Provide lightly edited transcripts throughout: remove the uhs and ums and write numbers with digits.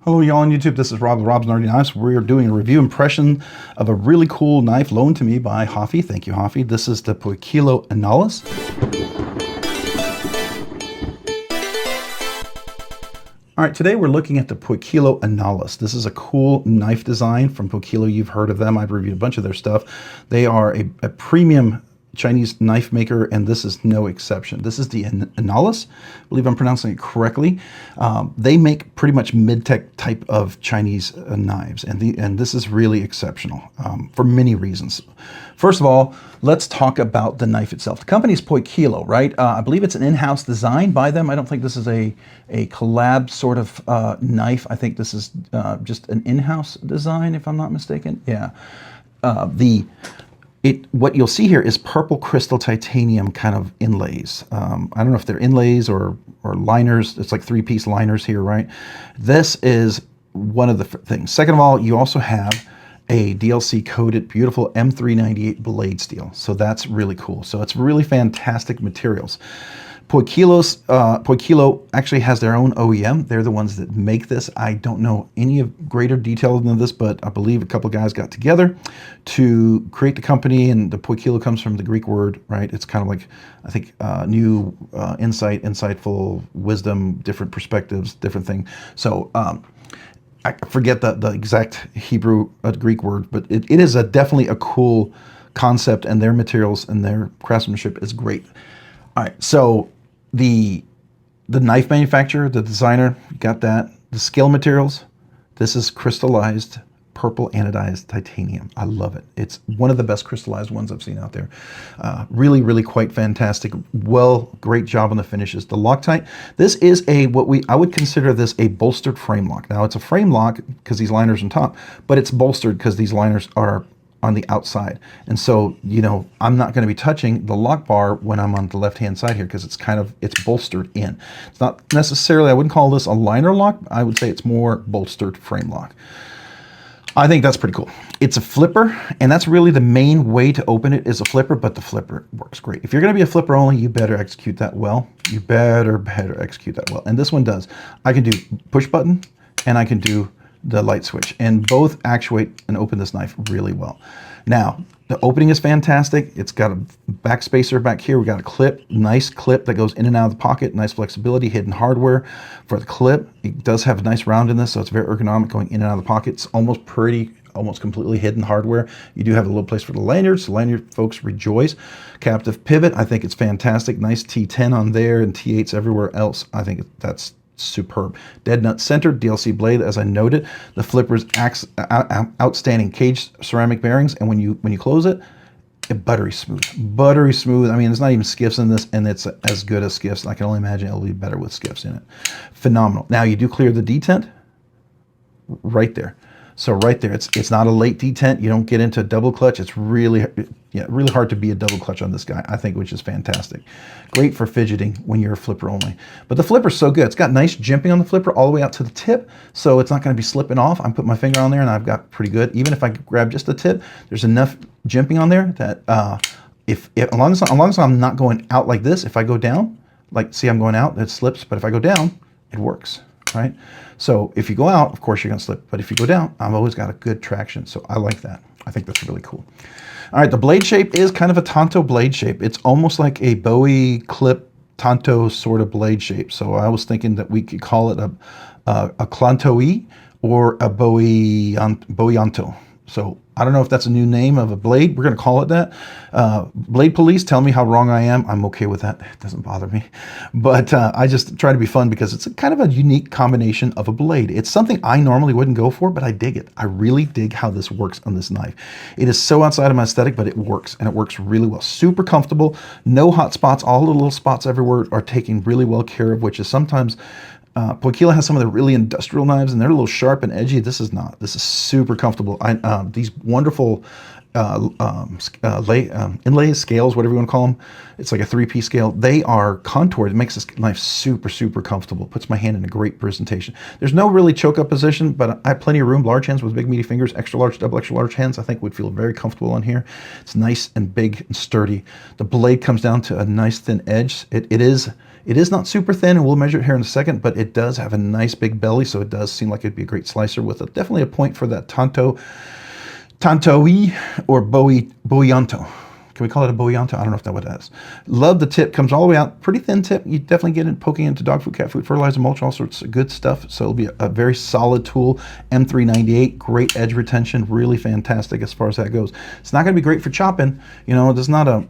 Hello y'all on YouTube, this is Rob with Rob's Nerdy Knives. We're doing a review impression of a really cool knife loaned to me by Hoffy. Thank you, Hoffy. This is the Poikilo Anolis. Alright, today we're looking at the Poikilo Anolis. This is a cool knife design from Poikilo. You've heard of them. I've reviewed a bunch of their stuff. They are a premium Chinese knife maker, and this is no exception. This is the Anolis. I believe I'm pronouncing it correctly. They make pretty much mid-tech type of Chinese knives, and this is really exceptional for many reasons. First of all, let's talk about the knife itself. The company is Poikilo, right? I believe it's an in-house design by them. I don't think this is a collab sort of knife. I think this is just an in-house design, if I'm not mistaken. Yeah. What you'll see here is purple crystal titanium kind of inlays. I don't know if they're inlays or liners. It's like three-piece liners here, right? This is one of the things. Second of all, you also have a DLC coated beautiful M398 blade steel. So that's really cool. So it's really fantastic materials. Poikilo actually has their own OEM. They're the ones that make this. I don't know any of greater detail than this, but I believe a couple of guys got together to create the company, and the Poikilo comes from the Greek word, right? It's kind of like, I think, new insight, insightful, wisdom, different perspectives, different thing. So I forget the exact Hebrew Greek word, but it is definitely a cool concept, and their materials and their craftsmanship is great. All right, so the knife manufacturer, the designer, you got that. The scale materials, this is crystallized purple anodized titanium. I love it. It's one of the best crystallized ones I've seen out there. Really, really quite fantastic. Great job on the finishes. The Loctite, this is I would consider this a bolstered frame lock. Now it's a frame lock because these liners on top, but it's bolstered because these liners are on the outside. And so, you know, I'm not going to be touching the lock bar when I'm on the left-hand side here because it's bolstered in. It's not necessarily, I wouldn't call this a liner lock. I would say it's more bolstered frame lock. I think that's pretty cool. It's a flipper, and that's really the main way to open it is a flipper, but the flipper works great. If you're going to be a flipper only, you better execute that well. You better execute that well. And this one does. I can do push button, and I can do the light switch, and both actuate and open this knife really well. Now, the opening is fantastic. It's got a back spacer back here. We got a clip, nice clip that goes in and out of the pocket, nice flexibility, hidden hardware for the clip. It does have a nice round in this, so it's very ergonomic going in and out of the pocket. It's almost completely hidden hardware. You do have a little place for the lanyards. The lanyard folks rejoice. Captive pivot, I think it's fantastic. Nice T10 on there and T8s everywhere else. I think that's superb. Dead nut centered DLC blade, as I noted. The flipper's outstanding caged ceramic bearings, and when you close it, buttery smooth. Buttery smooth. I mean, there's not even skiffs in this, and it's as good as skiffs. I can only imagine it'll be better with skiffs in it. Phenomenal. Now you do clear the detent right there. So right there, it's not a late detent. You don't get into a double clutch. It's really hard to be a double clutch on this guy, I think, which is fantastic. Great for fidgeting when you're a flipper only. But the flipper's so good. It's got nice jimping on the flipper all the way out to the tip, so it's not going to be slipping off. I'm putting my finger on there, and I've got pretty good. Even if I grab just the tip, there's enough jimping on there that as long as I'm not going out like this, if I go down, like see I'm going out, it slips, but if I go down, it works. Right? So if you go out, of course you're going to slip. But if you go down, I've always got a good traction. So I like that. I think that's really cool. All right, the blade shape is kind of a Tonto blade shape. It's almost like a Bowie clip Tonto sort of blade shape. So I was thinking that we could call it a Clantoe or a Bowianto. So I don't know if that's a new name of a blade. We're going to call it that. Blade police, tell me how wrong I am. I'm okay with that. It doesn't bother me. But I just try to be fun because it's kind of a unique combination of a blade. It's something I normally wouldn't go for, but I dig it. I really dig how this works on this knife. It is so outside of my aesthetic, but it works, and it works really well. Super comfortable. No hot spots. All the little spots everywhere are taken really well care of, which is sometimes Poikilo has some of the really industrial knives, and they're a little sharp and edgy. This is not. This is super comfortable. These wonderful inlays, scales, whatever you want to call them. It's like a 3-piece scale. They are contoured. It makes this knife super, super comfortable. Puts my hand in a great presentation. There's no really choke up position, but I have plenty of room. Large hands with big meaty fingers, extra large, double extra large hands, I think would feel very comfortable on here. It's nice and big and sturdy. The blade comes down to a nice thin edge. It is not super thin, and we'll measure it here in a second, but it does have a nice big belly, so it does seem like it'd be a great slicer with definitely a point for that Tanto-y or Boyanto. Can we call it a Boyanto? I don't know if that's what that is. Love the tip. Comes all the way out. Pretty thin tip. You definitely get it poking into dog food, cat food, fertilizer, mulch, all sorts of good stuff. So it'll be a very solid tool. M398, great edge retention. Really fantastic as far as that goes. It's not going to be great for chopping. You know, there's not a,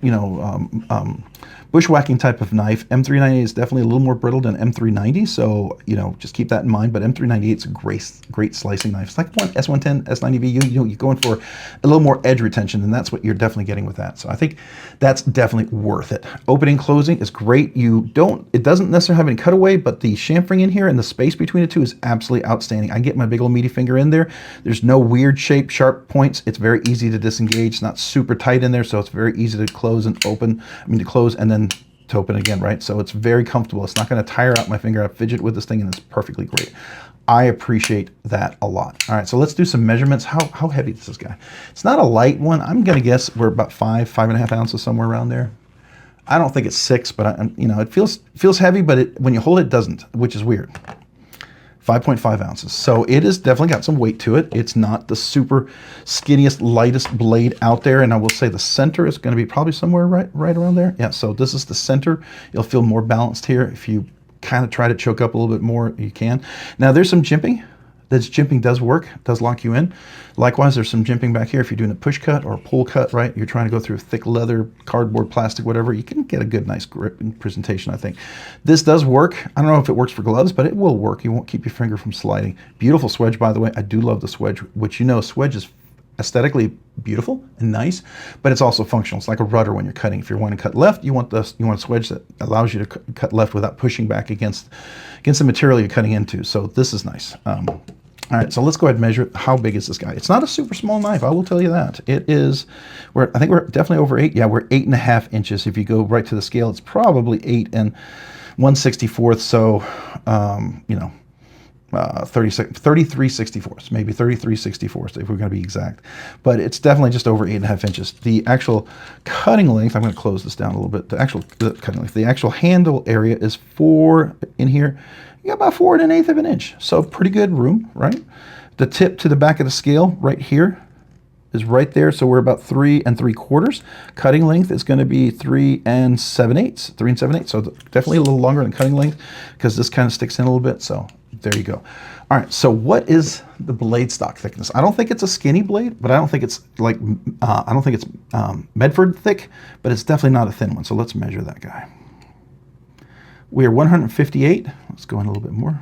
bushwhacking type of knife. M398 is definitely a little more brittle than M390, so just keep that in mind. But M398 is a great slicing knife. It's like S110, S90V. You're going for a little more edge retention, and that's what you're definitely getting with that. So I think that's definitely worth it. Opening, closing is great. It doesn't necessarily have any cutaway, but the chamfering in here and the space between the two is absolutely outstanding. I get my big old meaty finger in there. There's no weird shape, sharp points. It's very easy to disengage. It's not super tight in there, so it's very easy to close and open. To close and then to open again, right? So it's very comfortable. It's not going to tire out my finger. I fidget with this thing, and it's perfectly great. I appreciate that a lot. All right, so let's do some measurements. How heavy is this guy? It's not a light one. I'm going to guess we're about 5.5 ounces, somewhere around there. I don't think it's 6, but it feels heavy, but when you hold it, it doesn't, which is weird. 5.5 ounces. So it has definitely got some weight to it. It's not the super skinniest, lightest blade out there. And I will say the center is going to be probably somewhere right around there. Yeah, so this is the center. You'll feel more balanced here. If you kind of try to choke up a little bit more, you can. Now there's some jimping. This jimping does work, does lock you in. Likewise, there's some jimping back here. If you're doing a push cut or a pull cut, right? You're trying to go through thick leather, cardboard, plastic, whatever. You can get a good, nice grip and presentation, I think. This does work. I don't know if it works for gloves, but it will work. You won't keep your finger from sliding. Beautiful swedge, by the way. I do love the swedge, which swedge is aesthetically beautiful and nice, but it's also functional. It's like a rudder when you're cutting. If you're wanting to cut left, you want a swedge that allows you to cut left without pushing back against the material you're cutting into. So this is nice. All right, so let's go ahead and measure it. How big is this guy? It's not a super small knife, I will tell you that. It is, I think we're definitely over 8. Yeah, we're 8.5 inches. If you go right to the scale, it's probably 8 1/64. So, 33/64, maybe 33/64 if we're going to be exact. But it's definitely just over 8.5 inches. The actual cutting length, I'm going to close this down a little bit. The actual cutting length, the actual handle area is 4 in here. You got about 4 1/8 of an inch. So pretty good room, right? The tip to the back of the scale right here is right there. So we're about 3 3/4. Cutting length is going to be 3 7/8. 3 7/8. So definitely a little longer than cutting length because this kind of sticks in a little bit. So there you go. All right. So what is the blade stock thickness? I don't think it's a skinny blade, but I don't think it's Medford thick, but it's definitely not a thin one. So let's measure that guy. We are 158. Let's go in a little bit more.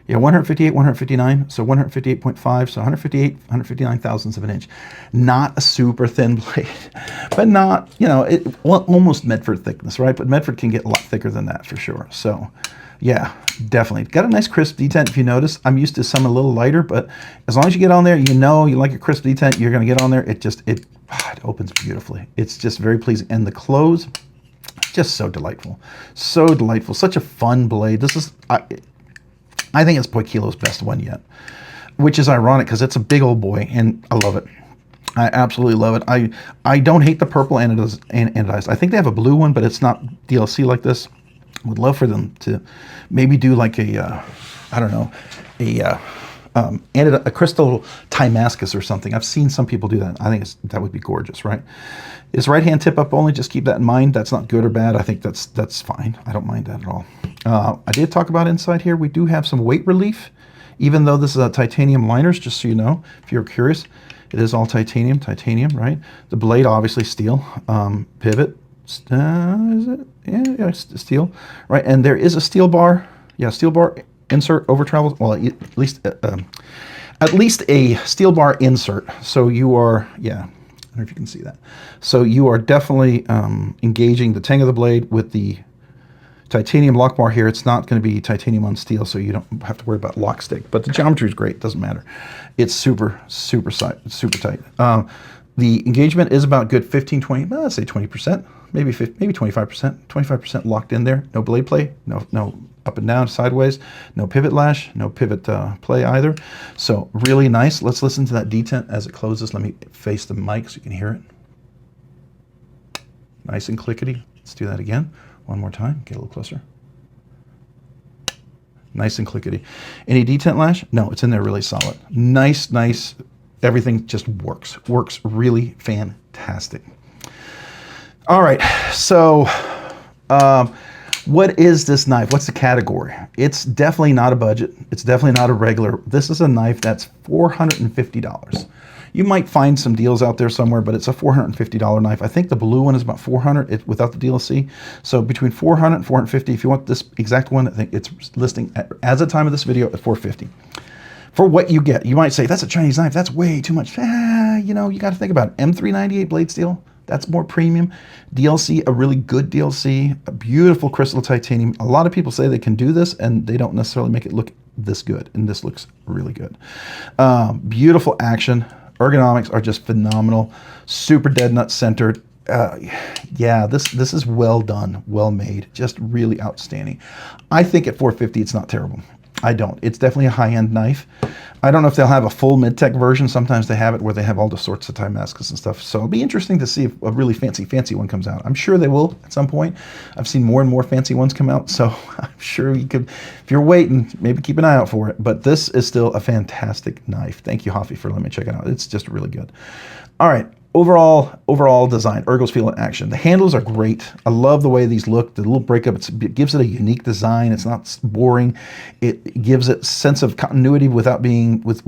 Yeah, 158, 159. So 158.5. So 159 thousandths of an inch. Not a super thin blade, but not, almost Medford thickness, right? But Medford can get a lot thicker than that for sure. So yeah, definitely. Got a nice crisp detent if you notice. I'm used to some a little lighter, but as long as you get on there, you like a crisp detent, you're going to get on there. It opens beautifully. It's just very pleasing. And the close, just so delightful. So delightful. Such a fun blade. This is, I think it's Poikilo's best one yet, which is ironic because it's a big old boy and I love it. I absolutely love it. I don't hate the purple anodized. I think they have a blue one, but it's not DLC like this. Would love for them to maybe do like a crystal Timascus or something. I've seen some people do that. I think that would be gorgeous, right? Is right hand tip up only? Just keep that in mind. That's not good or bad. I think that's fine. I don't mind that at all. I did talk about inside here. We do have some weight relief, even though this is a titanium liners, just so you know, if you're curious. It is all titanium, right? The blade, obviously steel. Pivot, is it? Yeah, steel, right? And there is a steel bar. Yeah, steel bar insert over travel. Well, at least a steel bar insert. So you are, yeah, I don't know if you can see that. So you are definitely engaging the tang of the blade with the titanium lock bar here. It's not going to be titanium on steel, so you don't have to worry about lock stick. But the geometry is great. Doesn't matter. It's super tight. The engagement is about good 15, 20, let's say 20%, maybe 25%, 25% locked in there. No blade play, no up and down, sideways, no pivot lash, no pivot play either. So really nice. Let's listen to that detent as it closes. Let me face the mic so you can hear it. Nice and clickety. Let's do that again. One more time. Get a little closer. Nice and clickety. Any detent lash? No, it's in there really solid. Nice, nice. Everything just works. Works really fantastic. All right, so what is this knife? What's the category? It's definitely not a budget. It's definitely not a regular. This is a knife that's $450. You might find some deals out there somewhere, but it's a $450 knife. I think the blue one is about $400 without the DLC. So between $400 and $450, if you want this exact one, I think it's listing as of time of this video at $450. For what you get, you might say, that's a Chinese knife, that's way too much. You know, you got to think about it. M398 blade steel, that's more premium. DLC, a really good DLC, a beautiful crystal titanium. A lot of people say they can do this, and they don't necessarily make it look this good, and this looks really good. Beautiful action. Ergonomics are just phenomenal. Super dead nut centered. Yeah, this is well done, well made, just really outstanding. I think at $450 it's not terrible. I don't. It's definitely a high-end knife. I don't know if they'll have a full mid-tech version. Sometimes they have it where they have all the sorts of time masks and stuff. So it'll be interesting to see if a really fancy one comes out. I'm sure they will at some point. I've seen more and more fancy ones come out, so I'm sure you could, if you're waiting, maybe keep an eye out for it. But this is still a fantastic knife. Thank you, Hoffy, for letting me check it out. It's just really good. All right. Overall design, ergos feel in action. The handles are great. I love the way these look. The little breakup, it gives it a unique design. It's not boring. It gives it sense of continuity without being with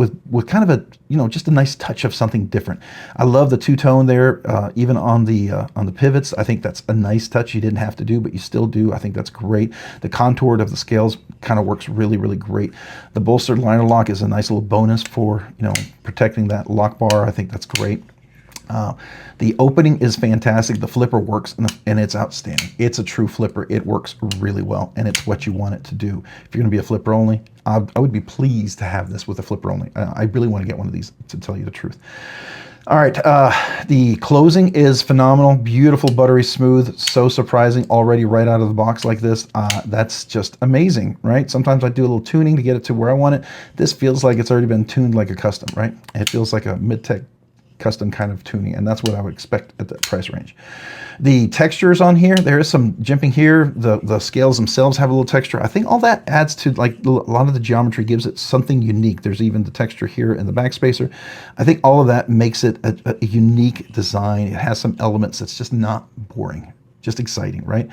kind of a, you know, just a nice touch of something different. I love the two-tone there, even on the pivots. I think that's a nice touch you didn't have to do, but you still do. I think that's great. The contour of the scales kind of works really, really great. The bolstered liner lock is a nice little bonus for, you know, protecting that lock bar. I think that's great. The opening is fantastic. The flipper works, and it's outstanding. It's a true flipper. It works really well, and it's what you want it to do. If you're going to be a flipper only, I would be pleased to have this with a flipper only. I really want to get one of these, to tell you the truth. All right, the closing is phenomenal. Beautiful, buttery smooth. So surprising already right out of the box like this. That's just amazing, right? Sometimes I do a little tuning to get it to where I want it. This feels like it's already been tuned like a custom, right? It feels like a mid-tech custom kind of tuning, and that's what I would expect at that price range. The textures on here, there is some jimping here. The scales themselves have a little texture. I think all that adds to, like, a lot of the geometry gives it something unique. There's even the texture here in the backspacer. I think all of that makes it a unique design. It has some elements that's just not boring, just exciting, right?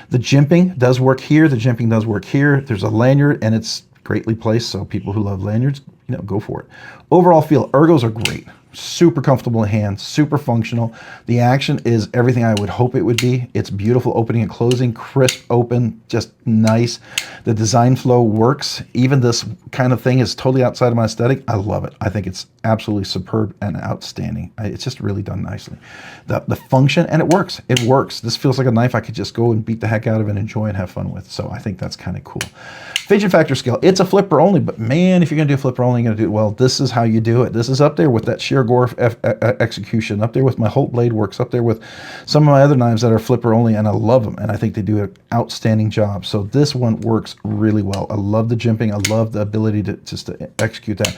The jimping does work here. The jimping does work here. There's a lanyard, and it's greatly placed, so people who love lanyards, you know, go for it. Overall feel, ergos are great. Super comfortable in hand, super functional. The action is everything I would hope it would be. It's beautiful opening and closing, crisp open, just nice. The design flow works. Even this kind of thing is totally outside of my aesthetic. I love it. I think it's absolutely superb and outstanding. It's just really done nicely. The function, and it works. It works. This feels like a knife I could just go and beat the heck out of and enjoy and have fun with. So I think that's kind of cool. Fidget factor scale. It's a flipper only, but man, if you're going to do a flipper only, you're going to do it well. This is how you do it. This is up there with that sheer gore execution, up there with my Holt Blade Works, up there with some of my other knives that are flipper only, and I love them, and I think they do an outstanding job. So this one works really well. I love the jimping. I love the ability to execute that.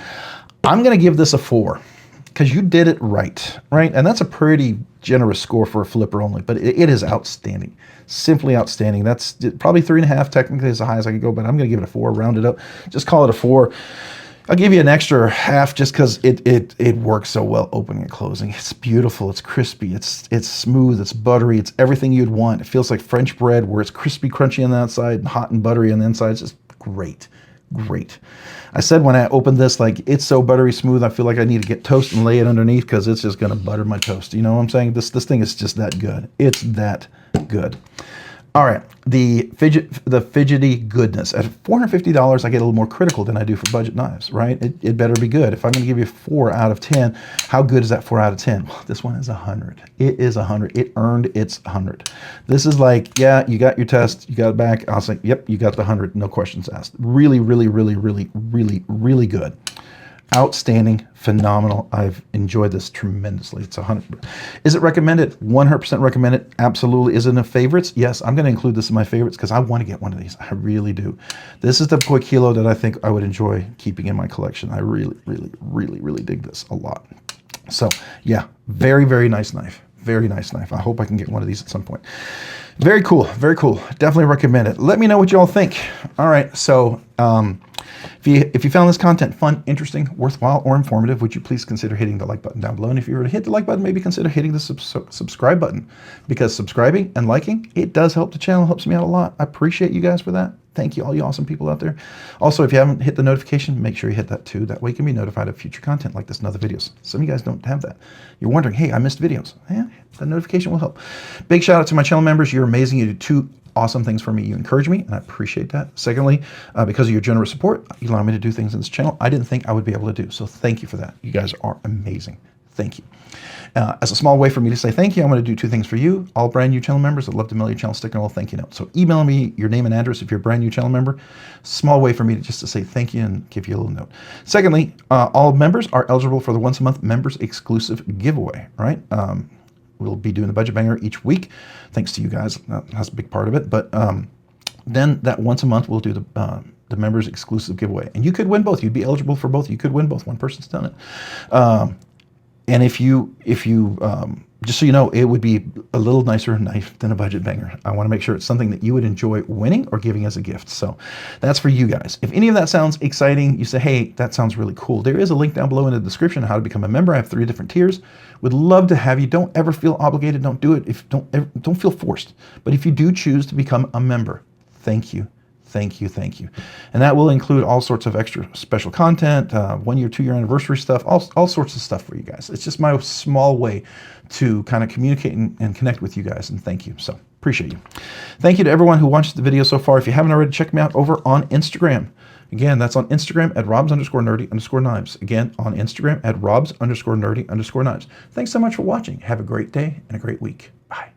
I'm going to give this a 4 because you did it right? And that's a pretty generous score for a flipper only, but it is outstanding. Simply outstanding. That's probably 3.5 technically as high as I could go, but I'm going to give it a 4, round it up. Just call it a 4. I'll give you an extra half just because it works so well opening and closing. It's beautiful, it's crispy, it's smooth, it's buttery, it's everything you'd want. It feels like French bread where it's crispy, crunchy on the outside and hot and buttery on the inside. It's just great, great. I said when I opened this, like, it's so buttery smooth, I feel like I need to get toast and lay it underneath because it's just going to butter my toast. You know what I'm saying? This thing is just that good. It's that good. All right, the fidgety goodness. At $450, I get a little more critical than I do for budget knives, right? It better be good. If I'm going to give you a 4 out of 10, how good is that 4 out of 10? Well, this one is 100. It is 100. It earned its 100. This is like, yeah, you got your test, you got it back. I was like, yep, you got the 100, no questions asked. Really, really, really, really, really, really good. Outstanding, phenomenal. I've enjoyed this tremendously. It's 100. Is it recommended? 100% recommended. Absolutely. Is it in the favorites? Yes, I'm going to include this in my favorites because I want to get one of these. I really do. This is the Poikilo that I think I would enjoy keeping in my collection. I really, really, really, really dig this a lot. So yeah, very, very nice knife. Very nice knife. I hope I can get one of these at some point. Very cool. Very cool. Definitely recommend it. Let me know what you all think. All right. So if you found this content fun, interesting, worthwhile, or informative, would you please consider hitting the like button down below? And if you were to hit the like button, maybe consider hitting the subscribe button, because subscribing and liking, it does help the channel, helps me out a lot. I appreciate you guys for that. Thank you, all you awesome people out there. Also, if you haven't hit the notification, make sure you hit that too. That way you can be notified of future content like this and other videos. Some of you guys don't have that. You're wondering, hey, I missed videos. Yeah, the notification will help. Big shout out to my channel members. You're amazing. You do two awesome things for me. You encourage me, and I appreciate that. Secondly, because of your generous support, you allow me to do things in this channel I didn't think I would be able to do. So thank you for that. You guys are amazing. Thank you. As a small way for me to say thank you, I'm going to do two things for you. All brand new channel members, I'd love to mail your channel sticker and a little thank you note. So email me your name and address if you're a brand new channel member. Small way for me to just to say thank you and give you a little note. Secondly, all members are eligible for the once a month members exclusive giveaway, right? We'll be doing the budget banger each week. Thanks to you guys. That's a big part of it. But then that once a month, we'll do the members exclusive giveaway. And you could win both. You'd be eligible for both. You could win both. One person's done it. And if you just so you know, it would be a little nicer knife than a budget banger. I want to make sure it's something that you would enjoy winning or giving as a gift. So that's for you guys. If any of that sounds exciting, you say, hey, that sounds really cool, there is a link down below in the description on how to become a member. I have 3 different tiers. Would love to have you. Don't ever feel obligated. Don't do it. Don't feel forced. But if you do choose to become a member, thank you. Thank you, thank you. And that will include all sorts of extra special content, 1 year, 2 year anniversary stuff, all sorts of stuff for you guys. It's just my small way to kind of communicate and connect with you guys, and thank you. So appreciate you. Thank you to everyone who watched the video so far. If you haven't already, check me out over on Instagram. Again, that's on Instagram at robs_nerdy_knives. Again, on Instagram at robs_nerdy_knives. Thanks so much for watching. Have a great day and a great week. Bye.